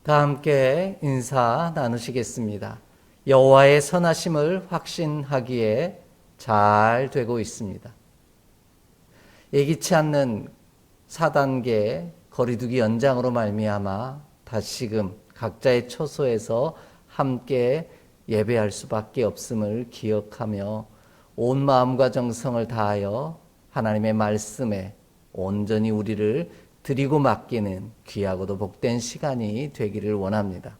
다 함께 인사 나누시겠습니다. 여호와의 선하심을 확신하기에 잘 되고 있습니다. 예기치 않는 4단계 거리두기 연장으로 말미암아 다시금 각자의 처소에서 함께 예배할 수밖에 없음을 기억하며 온 마음과 정성을 다하여 하나님의 말씀에 온전히 우리를 드리고 맡기는 귀하고도 복된 시간이 되기를 원합니다.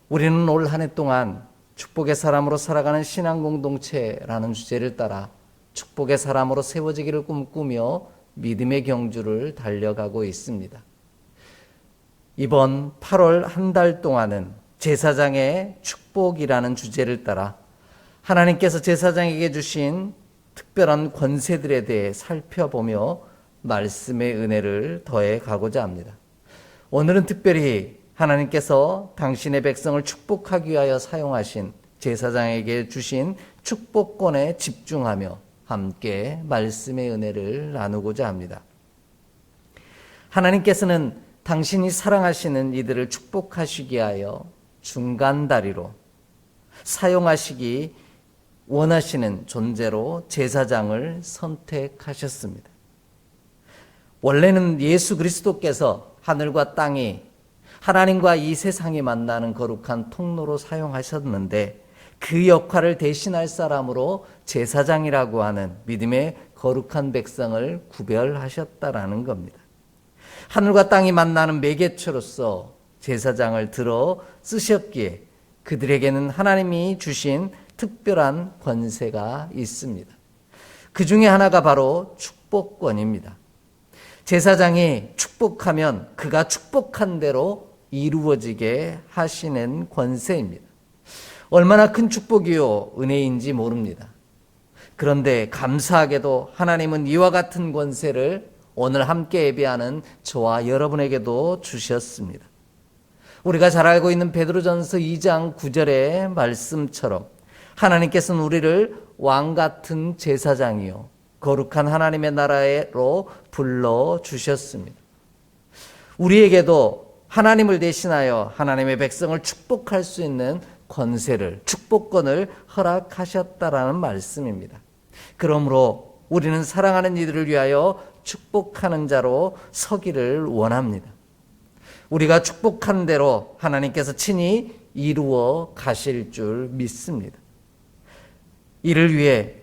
우리는 올 한 해 동안 축복의 사람으로 살아가는 신앙 공동체라는 주제를 따라 축복의 사람으로 세워지기를 꿈꾸며 믿음의 경주를 달려가고 있습니다. 이번 8월 한 달 동안은 제사장의 축복이라는 주제를 따라 하나님께서 제사장에게 주신 특별한 권세들에 대해 살펴보며 말씀의 은혜를 더해 가고자 합니다. 오늘은 특별히 하나님께서 당신의 백성을 축복하기 위하여 사용하신 제사장에게 주신 축복권에 집중하며 함께 말씀의 은혜를 나누고자 합니다. 하나님께서는 당신이 사랑하시는 이들을 축복하시기 위하여 중간다리로 사용하시기 원하시는 존재로 제사장을 선택하셨습니다. 원래는 예수 그리스도께서 하늘과 땅이 하나님과 이 세상이 만나는 거룩한 통로로 사용하셨는데 그 역할을 대신할 사람으로 제사장이라고 하는 믿음의 거룩한 백성을 구별하셨다라는 겁니다. 하늘과 땅이 만나는 매개체로서 제사장을 들어 쓰셨기에 그들에게는 하나님이 주신 특별한 권세가 있습니다. 그 중에 하나가 바로 축복권입니다. 제사장이 축복하면 그가 축복한 대로 이루어지게 하시는 권세입니다. 얼마나 큰 축복이요 은혜인지 모릅니다. 그런데 감사하게도 하나님은 이와 같은 권세를 오늘 함께 예배하는 저와 여러분에게도 주셨습니다. 우리가 잘 알고 있는 베드로전서 2장 9절의 말씀처럼 하나님께서는 우리를 왕같은 제사장이요 거룩한 하나님의 나라로 불러주셨습니다. 우리에게도 하나님을 대신하여 하나님의 백성을 축복할 수 있는 권세를, 축복권을 허락하셨다라는 말씀입니다. 그러므로 우리는 사랑하는 이들을 위하여 축복하는 자로 서기를 원합니다. 우리가 축복한 대로 하나님께서 친히 이루어 가실 줄 믿습니다. 이를 위해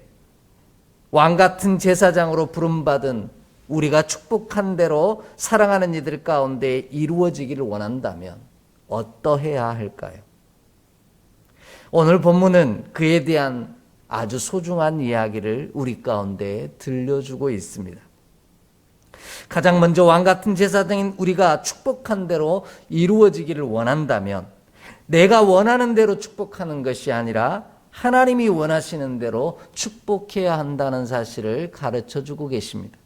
왕같은 제사장으로 부름받은 우리가 축복한 대로 사랑하는 이들 가운데 이루어지기를 원한다면 어떠해야 할까요? 오늘 본문은 그에 대한 아주 소중한 이야기를 우리 가운데 들려주고 있습니다. 가장 먼저 왕같은 제사장인 우리가 축복한 대로 이루어지기를 원한다면 내가 원하는 대로 축복하는 것이 아니라 하나님이 원하시는 대로 축복해야 한다는 사실을 가르쳐주고 계십니다.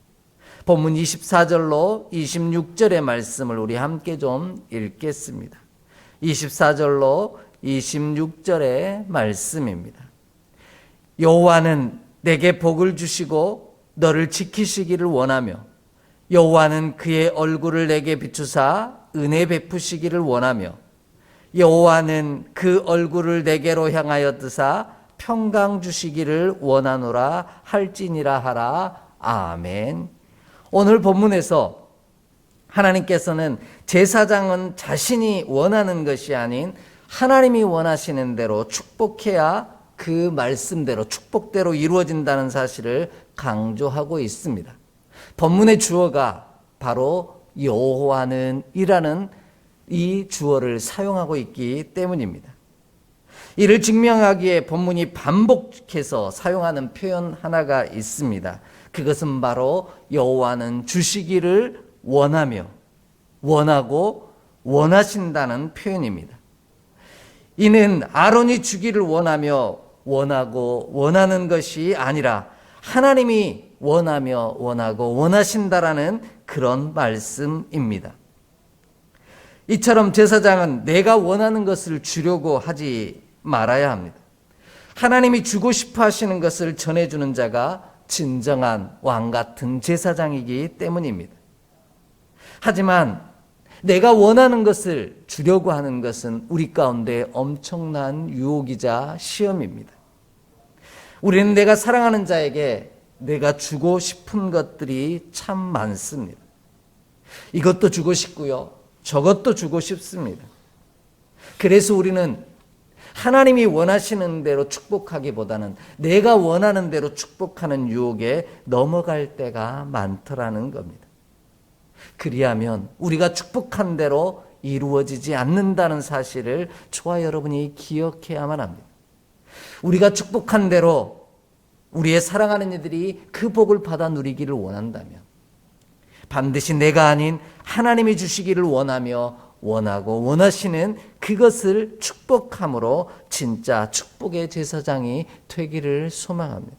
본문 24절로 26절의 말씀을 우리 함께 좀 읽겠습니다. 24절로 26절의 말씀입니다. 여호와는 내게 복을 주시고 너를 지키시기를 원하며 여호와는 그의 얼굴을 내게 비추사 은혜 베푸시기를 원하며 여호와는 그 얼굴을 내게로 향하여 드사 평강 주시기를 원하노라 할지니라 하라. 아멘. 오늘 본문에서 하나님께서는 제사장은 자신이 원하는 것이 아닌 하나님이 원하시는 대로 축복해야 그 말씀대로 축복대로 이루어진다는 사실을 강조하고 있습니다. 본문의 주어가 바로 여호와는 이라는 이 주어를 사용하고 있기 때문입니다. 이를 증명하기에 본문이 반복해서 사용하는 표현 하나가 있습니다. 그것은 바로 여호와는 주시기를 원하며 원하고 원하신다는 표현입니다. 이는 아론이 주기를 원하며 원하고 원하는 것이 아니라 하나님이 원하며 원하고 원하신다라는 그런 말씀입니다. 이처럼 제사장은 내가 원하는 것을 주려고 하지 말아야 합니다. 하나님이 주고 싶어 하시는 것을 전해주는 자가 진정한 왕 같은 제사장이기 때문입니다. 하지만 내가 원하는 것을 주려고 하는 것은 우리 가운데 엄청난 유혹이자 시험입니다. 우리는 내가 사랑하는 자에게 내가 주고 싶은 것들이 참 많습니다. 이것도 주고 싶고요, 저것도 주고 싶습니다. 그래서 우리는 하나님이 원하시는 대로 축복하기보다는 내가 원하는 대로 축복하는 유혹에 넘어갈 때가 많더라는 겁니다. 그리하면 우리가 축복한 대로 이루어지지 않는다는 사실을 저와 여러분이 기억해야만 합니다. 우리가 축복한 대로 우리의 사랑하는 이들이 그 복을 받아 누리기를 원한다면 반드시 내가 아닌 하나님이 주시기를 원하고 원하시는 그것을 축복함으로 진짜 축복의 제사장이 되기를 소망합니다.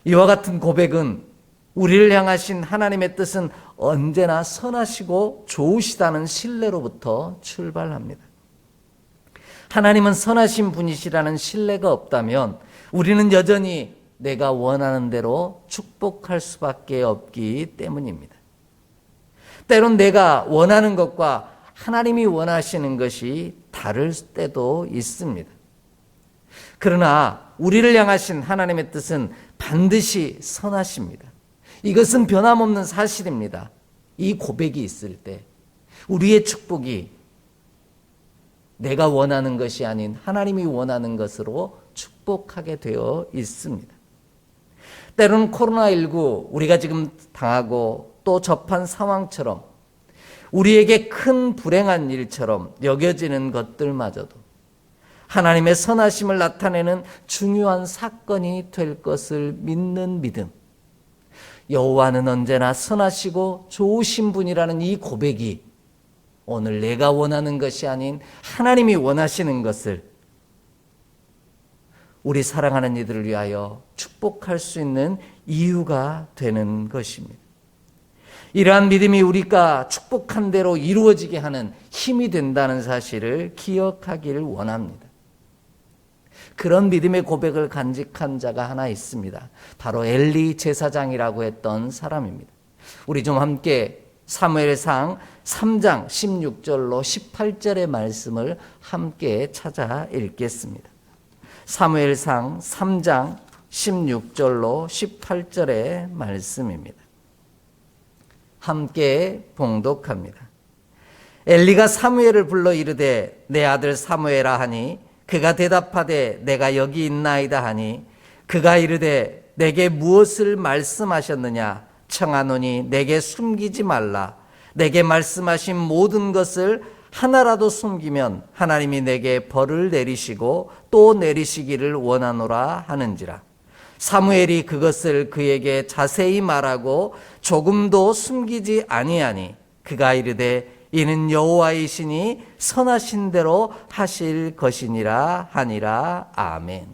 이와 같은 고백은 우리를 향하신 하나님의 뜻은 언제나 선하시고 좋으시다는 신뢰로부터 출발합니다. 하나님은 선하신 분이시라는 신뢰가 없다면 우리는 여전히 내가 원하는 대로 축복할 수밖에 없기 때문입니다. 때론 내가 원하는 것과 하나님이 원하시는 것이 다를 때도 있습니다. 그러나 우리를 향하신 하나님의 뜻은 반드시 선하십니다. 이것은 변함없는 사실입니다. 이 고백이 있을 때 우리의 축복이 내가 원하는 것이 아닌 하나님이 원하는 것으로 축복하게 되어 있습니다. 때로는 코로나19 우리가 지금 당하고 또 접한 상황처럼 우리에게 큰 불행한 일처럼 여겨지는 것들마저도 하나님의 선하심을 나타내는 중요한 사건이 될 것을 믿는 믿음, 여호와는 언제나 선하시고 좋으신 분이라는 이 고백이 오늘 내가 원하는 것이 아닌 하나님이 원하시는 것을 우리 사랑하는 이들을 위하여 축복할 수 있는 이유가 되는 것입니다. 이러한 믿음이 우리가 축복한 대로 이루어지게 하는 힘이 된다는 사실을 기억하기를 원합니다. 그런 믿음의 고백을 간직한 자가 하나 있습니다. 바로 엘리 제사장이라고 했던 사람입니다. 우리 좀 함께 사무엘상 3장 16절로 18절의 말씀을 함께 찾아 읽겠습니다. 사무엘상 3장 16절로 18절의 말씀입니다. 함께 봉독합니다. 엘리가 사무엘을 불러 이르되 내 아들 사무엘아 하니 그가 대답하되 내가 여기 있나이다 하니 그가 이르되 내게 무엇을 말씀하셨느냐 청하노니 내게 숨기지 말라. 내게 말씀하신 모든 것을 하나라도 숨기면 하나님이 내게 벌을 내리시고 또 내리시기를 원하노라 하는지라. 사무엘이 그것을 그에게 자세히 말하고 조금도 숨기지 아니하니 그가 이르되 이는 여호와이시니 선하신 대로 하실 것이니라 하니라. 아멘.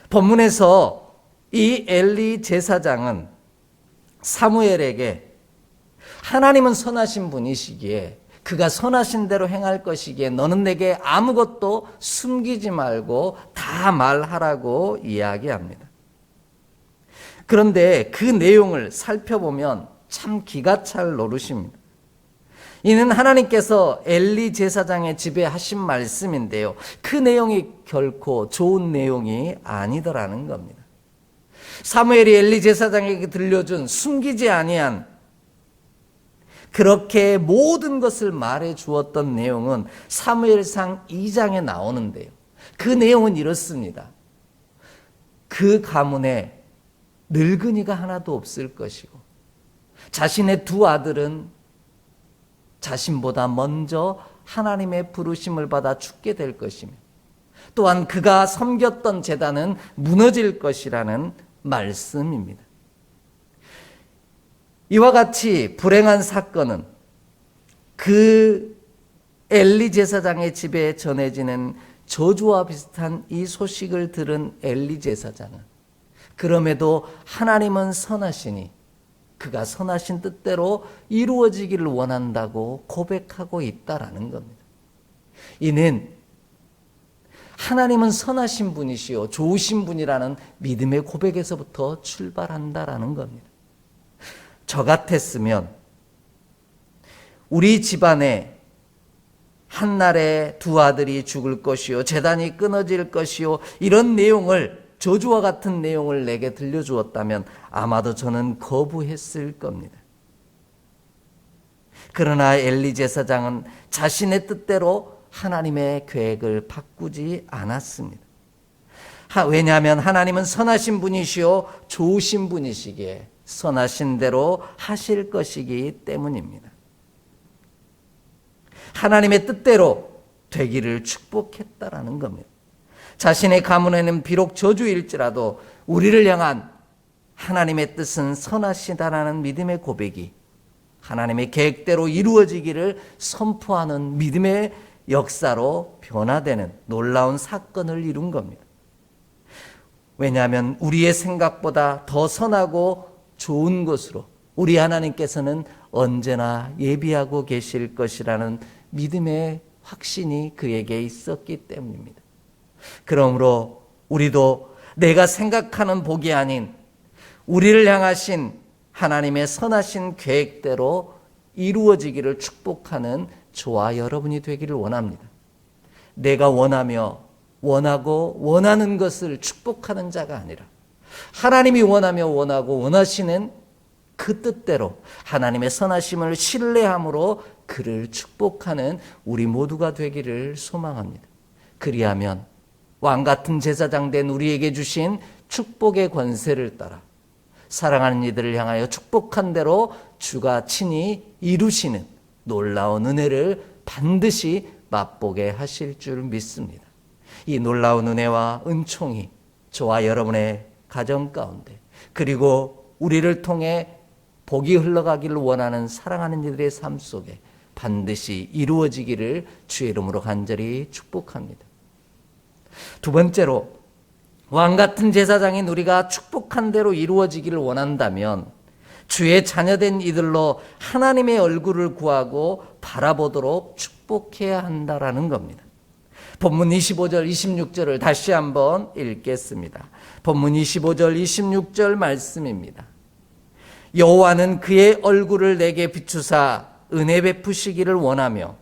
본문에서 이 엘리 제사장은 사무엘에게 하나님은 선하신 분이시기에 그가 선하신 대로 행할 것이기에 너는 내게 아무것도 숨기지 말고 다 말하라고 이야기합니다. 그런데 그 내용을 살펴보면 참 기가 찰 노릇입니다. 이는 하나님께서 엘리 제사장의 집에 하신 말씀인데요, 그 내용이 결코 좋은 내용이 아니더라는 겁니다. 사무엘이 엘리 제사장에게 들려준 숨기지 아니한 그렇게 모든 것을 말해 주었던 내용은 사무엘상 2장에 나오는데요, 그 내용은 이렇습니다. 그 가문에 늙은이가 하나도 없을 것이고 자신의 두 아들은 자신보다 먼저 하나님의 부르심을 받아 죽게 될 것이며 또한 그가 섬겼던 제단은 무너질 것이라는 말씀입니다. 이와 같이 불행한 사건은 그 엘리 제사장의 집에 전해지는 저주와 비슷한 이 소식을 들은 엘리 제사장은 그럼에도 하나님은 선하시니 그가 선하신 뜻대로 이루어지기를 원한다고 고백하고 있다라는 겁니다. 이는 하나님은 선하신 분이시요 좋으신 분이라는 믿음의 고백에서부터 출발한다라는 겁니다. 저 같았으면 우리 집안에 한날에 두 아들이 죽을 것이요 제단이 끊어질 것이요 이런 내용을, 저주와 같은 내용을 내게 들려주었다면 아마도 저는 거부했을 겁니다. 그러나 엘리 제사장은 자신의 뜻대로 하나님의 계획을 바꾸지 않았습니다. 왜냐하면 하나님은 선하신 분이시요 좋으신 분이시기에 선하신 대로 하실 것이기 때문입니다. 하나님의 뜻대로 되기를 축복했다라는 겁니다. 자신의 가문에는 비록 저주일지라도 우리를 향한 하나님의 뜻은 선하시다라는 믿음의 고백이 하나님의 계획대로 이루어지기를 선포하는 믿음의 역사로 변화되는 놀라운 사건을 이룬 겁니다. 왜냐하면 우리의 생각보다 더 선하고 좋은 것으로 우리 하나님께서는 언제나 예비하고 계실 것이라는 믿음의 확신이 그에게 있었기 때문입니다. 그러므로 우리도 내가 생각하는 복이 아닌 우리를 향하신 하나님의 선하신 계획대로 이루어지기를 축복하는 저와 여러분이 되기를 원합니다. 내가 원하며 원하고 원하는 것을 축복하는 자가 아니라 하나님이 원하며 원하고 원하시는 그 뜻대로 하나님의 선하심을 신뢰함으로 그를 축복하는 우리 모두가 되기를 소망합니다. 그리하면 왕같은 제사장 된 우리에게 주신 축복의 권세를 따라 사랑하는 이들을 향하여 축복한 대로 주가 친히 이루시는 놀라운 은혜를 반드시 맛보게 하실 줄 믿습니다. 이 놀라운 은혜와 은총이 저와 여러분의 가정 가운데 그리고 우리를 통해 복이 흘러가기를 원하는 사랑하는 이들의 삶 속에 반드시 이루어지기를 주의 이름으로 간절히 축복합니다. 두 번째로 왕같은 제사장인 우리가 축복한 대로 이루어지기를 원한다면 주의 자녀된 이들로 하나님의 얼굴을 구하고 바라보도록 축복해야 한다라는 겁니다. 본문 25절 26절을 다시 한번 읽겠습니다. 본문 25절 26절 말씀입니다. 여호와는 그의 얼굴을 내게 비추사 은혜 베푸시기를 원하며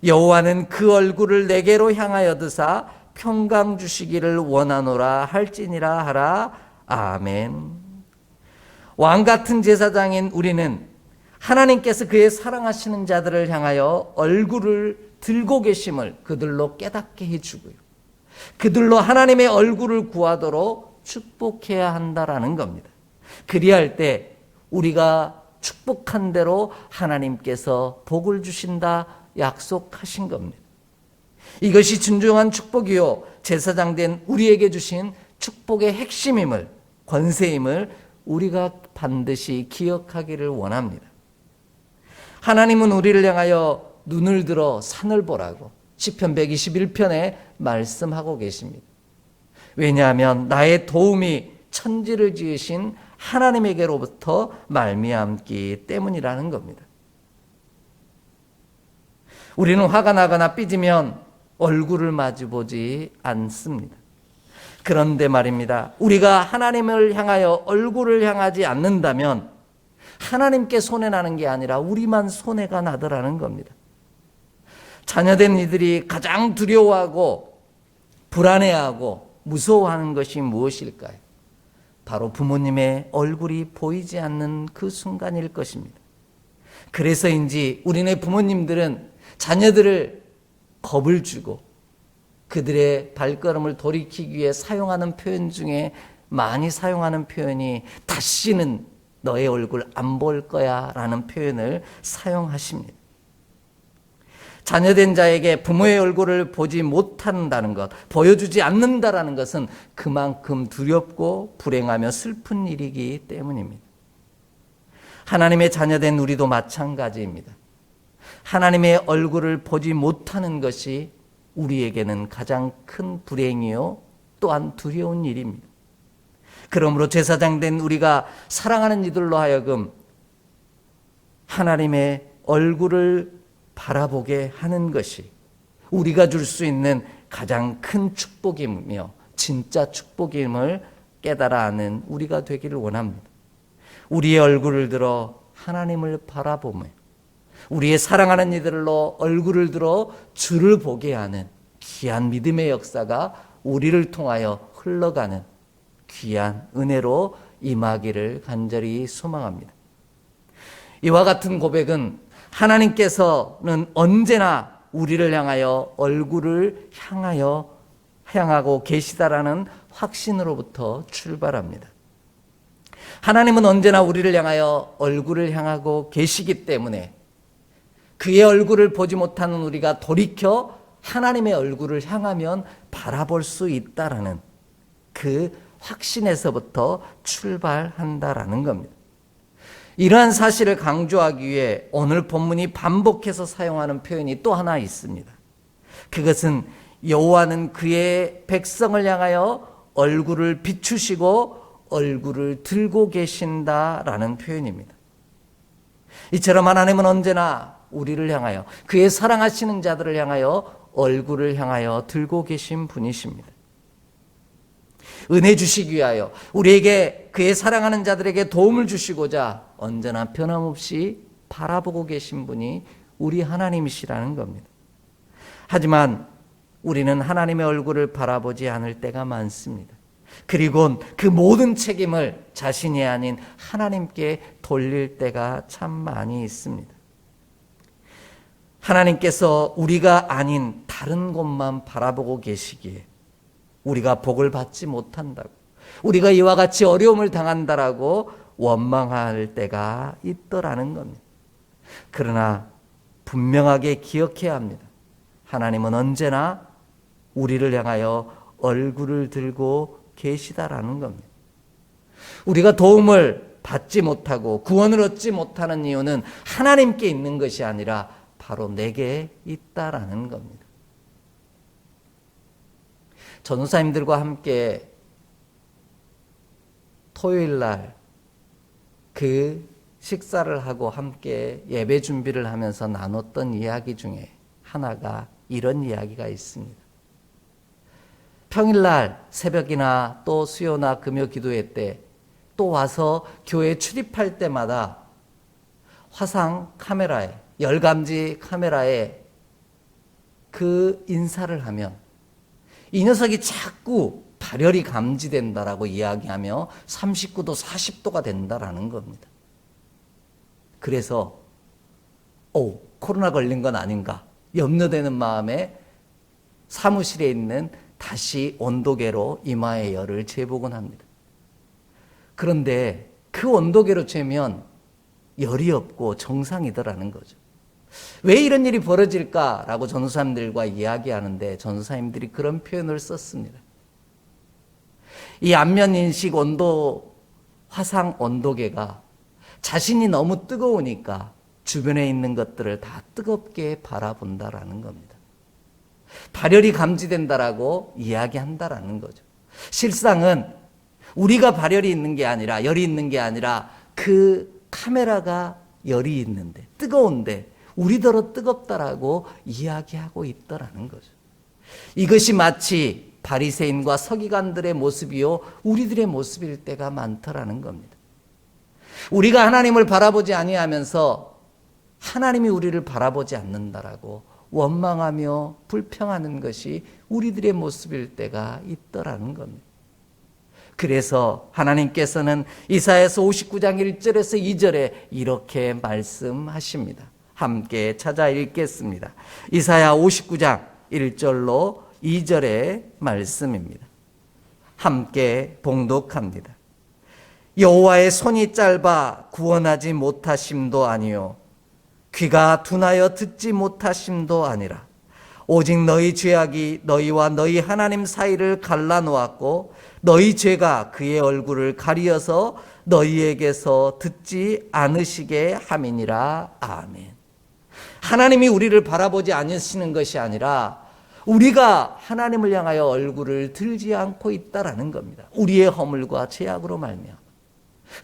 여호와는 그 얼굴을 내게로 향하여 드사 평강 주시기를 원하노라 할지니라 하라. 아멘. 왕같은 제사장인 우리는 하나님께서 그의 사랑하시는 자들을 향하여 얼굴을 들고 계심을 그들로 깨닫게 해주고요. 그들로 하나님의 얼굴을 구하도록 축복해야 한다라는 겁니다. 그리할 때 우리가 축복한 대로 하나님께서 복을 주신다 약속하신 겁니다. 이것이 진정한 축복이요 제사장 된 우리에게 주신 축복의 핵심임을, 권세임을 우리가 반드시 기억하기를 원합니다. 하나님은 우리를 향하여 눈을 들어 산을 보라고 시편 121편에 말씀하고 계십니다. 왜냐하면 나의 도움이 천지를 지으신 하나님에게로부터 말미암기 때문이라는 겁니다. 우리는 화가 나거나 삐지면 얼굴을 마주보지 않습니다. 그런데 말입니다. 우리가 하나님을 향하여 얼굴을 향하지 않는다면 하나님께 손해나는 게 아니라 우리만 손해가 나더라는 겁니다. 자녀된 이들이 가장 두려워하고 불안해하고 무서워하는 것이 무엇일까요? 바로 부모님의 얼굴이 보이지 않는 그 순간일 것입니다. 그래서인지 우리네 부모님들은 자녀들을 겁을 주고 그들의 발걸음을 돌이키기 위해 사용하는 표현 중에 많이 사용하는 표현이 다시는 너의 얼굴 안 볼 거야 라는 표현을 사용하십니다. 자녀된 자에게 부모의 얼굴을 보지 못한다는 것, 보여주지 않는다라는 것은 그만큼 두렵고 불행하며 슬픈 일이기 때문입니다. 하나님의 자녀된 우리도 마찬가지입니다. 하나님의 얼굴을 보지 못하는 것이 우리에게는 가장 큰 불행이요 또한 두려운 일입니다. 그러므로 제사장 된 우리가 사랑하는 이들로 하여금 하나님의 얼굴을 바라보게 하는 것이 우리가 줄 수 있는 가장 큰 축복이며 진짜 축복임을 깨달아 아는 우리가 되기를 원합니다. 우리의 얼굴을 들어 하나님을 바라보며 우리의 사랑하는 이들로 얼굴을 들어 주를 보게 하는 귀한 믿음의 역사가 우리를 통하여 흘러가는 귀한 은혜로 임하기를 간절히 소망합니다. 이와 같은 고백은 하나님께서는 언제나 우리를 향하여 얼굴을 향하고 계시다라는 확신으로부터 출발합니다. 하나님은 언제나 우리를 향하여 얼굴을 향하고 계시기 때문에 그의 얼굴을 보지 못하는 우리가 돌이켜 하나님의 얼굴을 향하면 바라볼 수 있다라는 그 확신에서부터 출발한다라는 겁니다. 이러한 사실을 강조하기 위해 오늘 본문이 반복해서 사용하는 표현이 또 하나 있습니다. 그것은 여호와는 그의 백성을 향하여 얼굴을 비추시고 얼굴을 들고 계신다라는 표현입니다. 이처럼 하나님은 언제나 우리를 향하여 그의 사랑하시는 자들을 향하여 얼굴을 향하여 들고 계신 분이십니다. 은혜 주시기 위하여 우리에게 그의 사랑하는 자들에게 도움을 주시고자 언제나 변함없이 바라보고 계신 분이 우리 하나님이시라는 겁니다. 하지만 우리는 하나님의 얼굴을 바라보지 않을 때가 많습니다. 그리고 그 모든 책임을 자신이 아닌 하나님께 돌릴 때가 참 많이 있습니다. 하나님께서 우리가 아닌 다른 곳만 바라보고 계시기에 우리가 복을 받지 못한다고, 우리가 이와 같이 어려움을 당한다라고 원망할 때가 있더라는 겁니다. 그러나 분명하게 기억해야 합니다. 하나님은 언제나 우리를 향하여 얼굴을 들고 계시다라는 겁니다. 우리가 도움을 받지 못하고 구원을 얻지 못하는 이유는 하나님께 있는 것이 아니라 바로 내게 있다라는 겁니다. 전도사님들과 함께 토요일 날 그 식사를 하고 함께 예배 준비를 하면서 나눴던 이야기 중에 하나가 이런 이야기가 있습니다. 평일날 새벽이나 또 수요나 금요 기도회 때 또 와서 교회에 출입할 때마다 화상 카메라에, 열감지 카메라에 그 인사를 하면 이 녀석이 자꾸 발열이 감지된다라고 이야기하며 39도, 40도가 된다라는 겁니다. 그래서 코로나 걸린 건 아닌가 염려되는 마음에 사무실에 있는 다시 온도계로 이마의 열을 재보곤 합니다. 그런데 그 온도계로 재면 열이 없고 정상이더라는 거죠. 왜 이런 일이 벌어질까라고 전도사님들과 이야기하는데 전도사님들이 그런 표현을 썼습니다. 이 안면인식 온도 화상 온도계가 자신이 너무 뜨거우니까 주변에 있는 것들을 다 뜨겁게 바라본다라는 겁니다. 발열이 감지된다라고 이야기한다라는 거죠. 실상은 우리가 발열이 있는 게 아니라, 열이 있는 게 아니라 그 카메라가 열이 있는데, 뜨거운데 우리더러 뜨겁다라고 이야기하고 있더라는 거죠. 이것이 마치 바리새인과 서기관들의 모습이요 우리들의 모습일 때가 많더라는 겁니다. 우리가 하나님을 바라보지 아니하면서 하나님이 우리를 바라보지 않는다라고 원망하며 불평하는 것이 우리들의 모습일 때가 있더라는 겁니다. 그래서 하나님께서는 이사야서 59장 1절에서 2절에 이렇게 말씀하십니다. 함께 찾아 읽겠습니다. 이사야 59장 1절로 2절의 말씀입니다. 함께 봉독합니다. 여호와의 손이 짧아 구원하지 못하심도 아니요 귀가 둔하여 듣지 못하심도 아니라 오직 너희 죄악이 너희와 너희 하나님 사이를 갈라놓았고 너희 죄가 그의 얼굴을 가리어서 너희에게서 듣지 않으시게 함이니라. 아멘. 하나님이 우리를 바라보지 않으시는 것이 아니라 우리가 하나님을 향하여 얼굴을 들지 않고 있다라는 겁니다. 우리의 허물과 죄악으로 말미암아.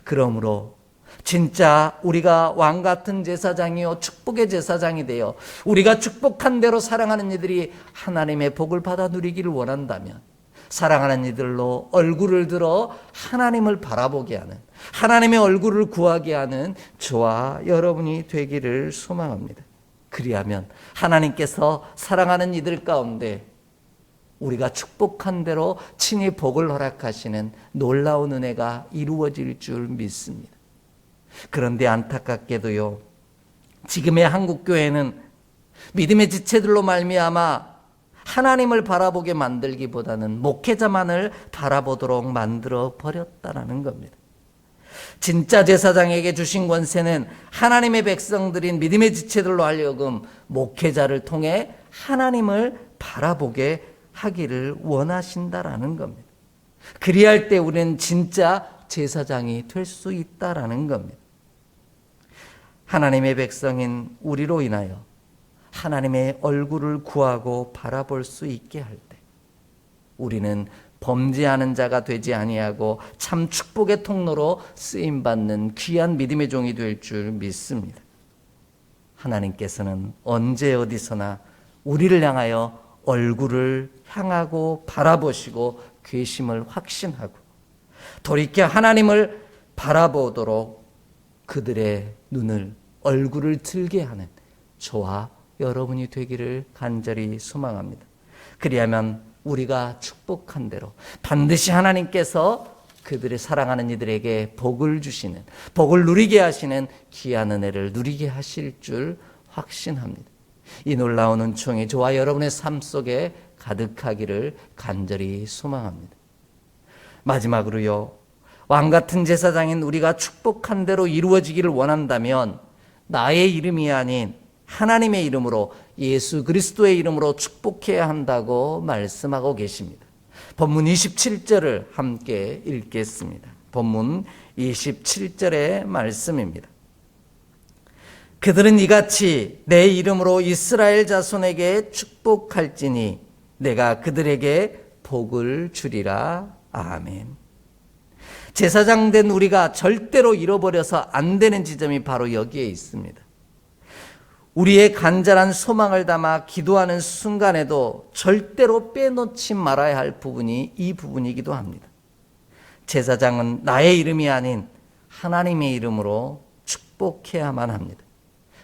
그러므로 진짜 우리가 왕 같은 제사장이요 축복의 제사장이 되어 우리가 축복한 대로 사랑하는 이들이 하나님의 복을 받아 누리기를 원한다면 사랑하는 이들로 얼굴을 들어 하나님을 바라보게 하는, 하나님의 얼굴을 구하게 하는 저와 여러분이 되기를 소망합니다. 그리하면 하나님께서 사랑하는 이들 가운데 우리가 축복한 대로 친히 복을 허락하시는 놀라운 은혜가 이루어질 줄 믿습니다. 그런데 안타깝게도요, 지금의 한국교회는 믿음의 지체들로 말미암아 하나님을 바라보게 만들기보다는 목회자만을 바라보도록 만들어 버렸다라는 겁니다. 진짜 제사장에게 주신 권세는 하나님의 백성들인 믿음의 지체들로 하여금 목회자를 통해 하나님을 바라보게 하기를 원하신다라는 겁니다. 그리할 때 우리는 진짜 제사장이 될 수 있다라는 겁니다. 하나님의 백성인 우리로 인하여 하나님의 얼굴을 구하고 바라볼 수 있게 할 때 우리는 범죄하는 자가 되지 아니하고 참 축복의 통로로 쓰임받는 귀한 믿음의 종이 될 줄 믿습니다. 하나님께서는 언제 어디서나 우리를 향하여 얼굴을 향하고 바라보시고 계심을 확신하고 돌이켜 하나님을 바라보도록 그들의 눈을, 얼굴을 들게 하는 저와 여러분이 되기를 간절히 소망합니다. 그리하면 우리가 축복한 대로 반드시 하나님께서 그들의 사랑하는 이들에게 복을 주시는, 복을 누리게 하시는 귀한 은혜를 누리게 하실 줄 확신합니다. 이 놀라운 은총이 저와 여러분의 삶 속에 가득하기를 간절히 소망합니다. 마지막으로요, 왕같은 제사장인 우리가 축복한 대로 이루어지기를 원한다면 나의 이름이 아닌 하나님의 이름으로, 예수 그리스도의 이름으로 축복해야 한다고 말씀하고 계십니다. 본문 27절을 함께 읽겠습니다. 본문 27절의 말씀입니다. 그들은 이같이 내 이름으로 이스라엘 자손에게 축복할지니 내가 그들에게 복을 주리라. 아멘. 제사장 된 우리가 절대로 잃어버려서 안 되는 지점이 바로 여기에 있습니다. 우리의 간절한 소망을 담아 기도하는 순간에도 절대로 빼놓지 말아야 할 부분이 이 부분이기도 합니다. 제사장은 나의 이름이 아닌 하나님의 이름으로 축복해야만 합니다.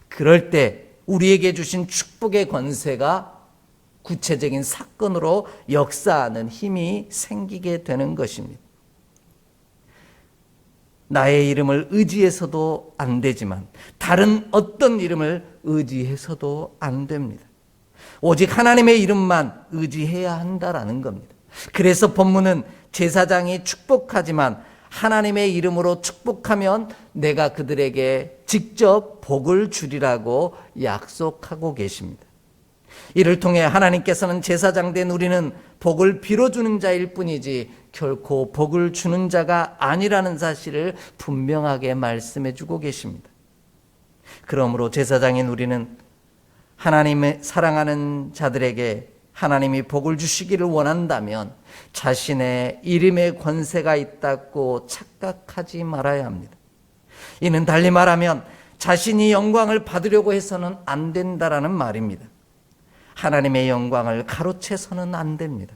그럴 때 우리에게 주신 축복의 권세가 구체적인 사건으로 역사하는 힘이 생기게 되는 것입니다. 나의 이름을 의지해서도 안 되지만 다른 어떤 이름을 의지해서도 안 됩니다. 오직 하나님의 이름만 의지해야 한다라는 겁니다. 그래서 본문은 제사장이 축복하지만 하나님의 이름으로 축복하면 내가 그들에게 직접 복을 주리라고 약속하고 계십니다. 이를 통해 하나님께서는 제사장 된 우리는 복을 빌어주는 자일 뿐이지 결코 복을 주는 자가 아니라는 사실을 분명하게 말씀해 주고 계십니다. 그러므로 제사장인 우리는 하나님의 사랑하는 자들에게 하나님이 복을 주시기를 원한다면 자신의 이름의 권세가 있다고 착각하지 말아야 합니다. 이는 달리 말하면 자신이 영광을 받으려고 해서는 안 된다라는 말입니다. 하나님의 영광을 가로채서는 안 됩니다.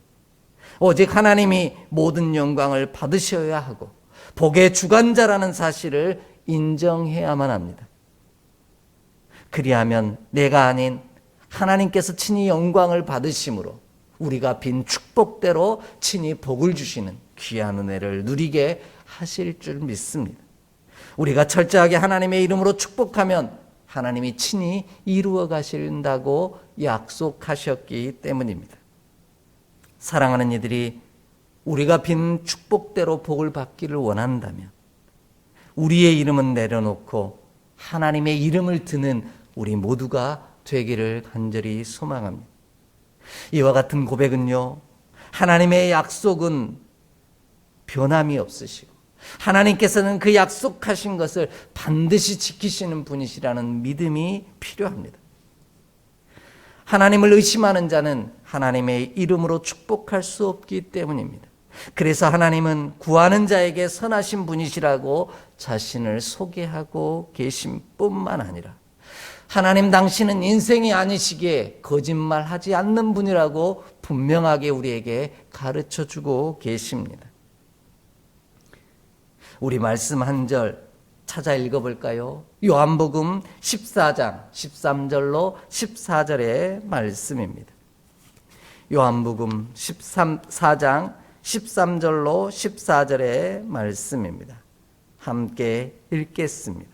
오직 하나님이 모든 영광을 받으셔야 하고 복의 주관자라는 사실을 인정해야만 합니다. 그리하면 내가 아닌 하나님께서 친히 영광을 받으심으로 우리가 빈 축복대로 친히 복을 주시는 귀한 은혜를 누리게 하실 줄 믿습니다. 우리가 철저하게 하나님의 이름으로 축복하면 하나님이 친히 이루어 가신다고 약속하셨기 때문입니다. 사랑하는 이들이 우리가 빈 축복대로 복을 받기를 원한다면 우리의 이름은 내려놓고 하나님의 이름을 드는 우리 모두가 되기를 간절히 소망합니다. 이와 같은 고백은요, 하나님의 약속은 변함이 없으시고 하나님께서는 그 약속하신 것을 반드시 지키시는 분이시라는 믿음이 필요합니다. 하나님을 의심하는 자는 하나님의 이름으로 축복할 수 없기 때문입니다. 그래서 하나님은 구하는 자에게 선하신 분이시라고 자신을 소개하고 계신 뿐만 아니라 하나님 당신은 인생이 아니시기에 거짓말하지 않는 분이라고 분명하게 우리에게 가르쳐 주고 계십니다. 우리 말씀 한 절 찾아 읽어볼까요? 요한복음 14장 13절로 14절의 말씀입니다. 요한복음 14장 13절로 14절의 말씀입니다. 함께 읽겠습니다.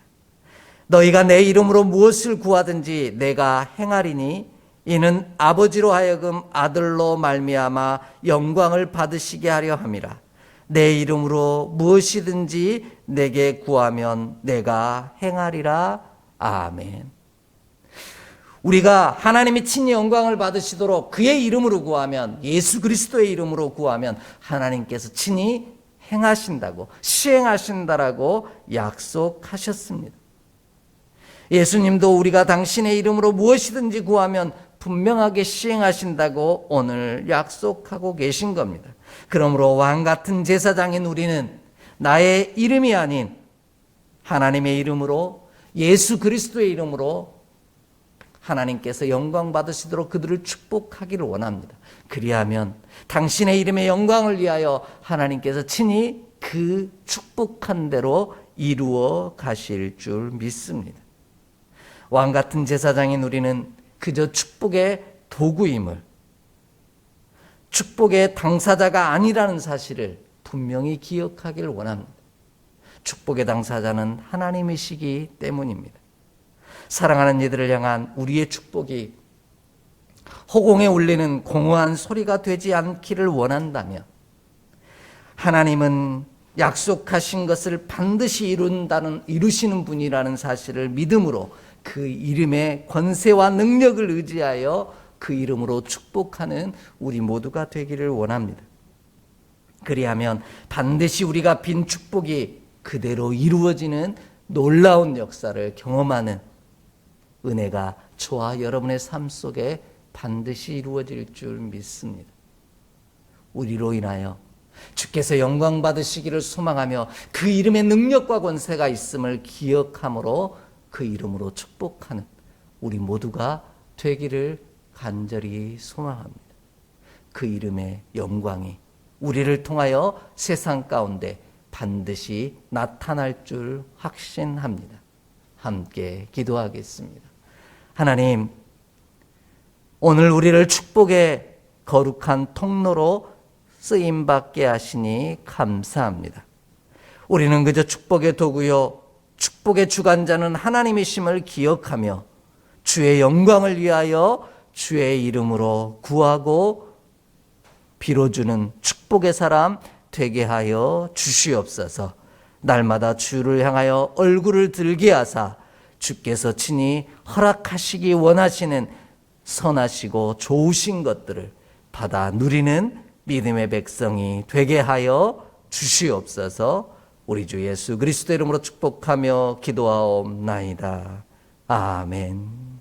너희가 내 이름으로 무엇을 구하든지 내가 행하리니 이는 아버지로 하여금 아들로 말미암아 영광을 받으시게 하려 함이라. 내 이름으로 무엇이든지 내게 구하면 내가 행하리라. 아멘. 우리가 하나님이 친히 영광을 받으시도록 그의 이름으로 구하면, 예수 그리스도의 이름으로 구하면 하나님께서 친히 행하신다고, 시행하신다라고 약속하셨습니다. 예수님도 우리가 당신의 이름으로 무엇이든지 구하면 분명하게 시행하신다고 오늘 약속하고 계신 겁니다. 그러므로 왕같은 제사장인 우리는 나의 이름이 아닌 하나님의 이름으로, 예수 그리스도의 이름으로 하나님께서 영광 받으시도록 그들을 축복하기를 원합니다. 그리하면 당신의 이름의 영광을 위하여 하나님께서 친히 그 축복한 대로 이루어 가실 줄 믿습니다. 왕같은 제사장인 우리는 그저 축복의 도구임을, 축복의 당사자가 아니라는 사실을 분명히 기억하기를 원합니다. 축복의 당사자는 하나님이시기 때문입니다. 사랑하는 이들을 향한 우리의 축복이 허공에 울리는 공허한 소리가 되지 않기를 원한다면, 하나님은 약속하신 것을 반드시 이루시는 분이라는 사실을 믿음으로 그 이름의 권세와 능력을 의지하여 그 이름으로 축복하는 우리 모두가 되기를 원합니다. 그리하면 반드시 우리가 빈 축복이 그대로 이루어지는 놀라운 역사를 경험하는 은혜가 저와 여러분의 삶 속에 반드시 이루어질 줄 믿습니다. 우리로 인하여 주께서 영광 받으시기를 소망하며 그 이름의 능력과 권세가 있음을 기억함으로 그 이름으로 축복하는 우리 모두가 되기를 간절히 소망합니다. 그 이름의 영광이 우리를 통하여 세상 가운데 반드시 나타날 줄 확신합니다. 함께 기도하겠습니다. 하나님, 오늘 우리를 축복의 거룩한 통로로 쓰임받게 하시니 감사합니다. 우리는 그저 축복의 도구요, 축복의 주관자는 하나님이심을 기억하며 주의 영광을 위하여 주의 이름으로 구하고 빌어주는 축복의 사람 되게 하여 주시옵소서. 날마다 주를 향하여 얼굴을 들게 하사 주께서 친히 허락하시기 원하시는 선하시고 좋으신 것들을 받아 누리는 믿음의 백성이 되게 하여 주시옵소서. 우리 주 예수 그리스도 이름으로 축복하며 기도하옵나이다. 아멘.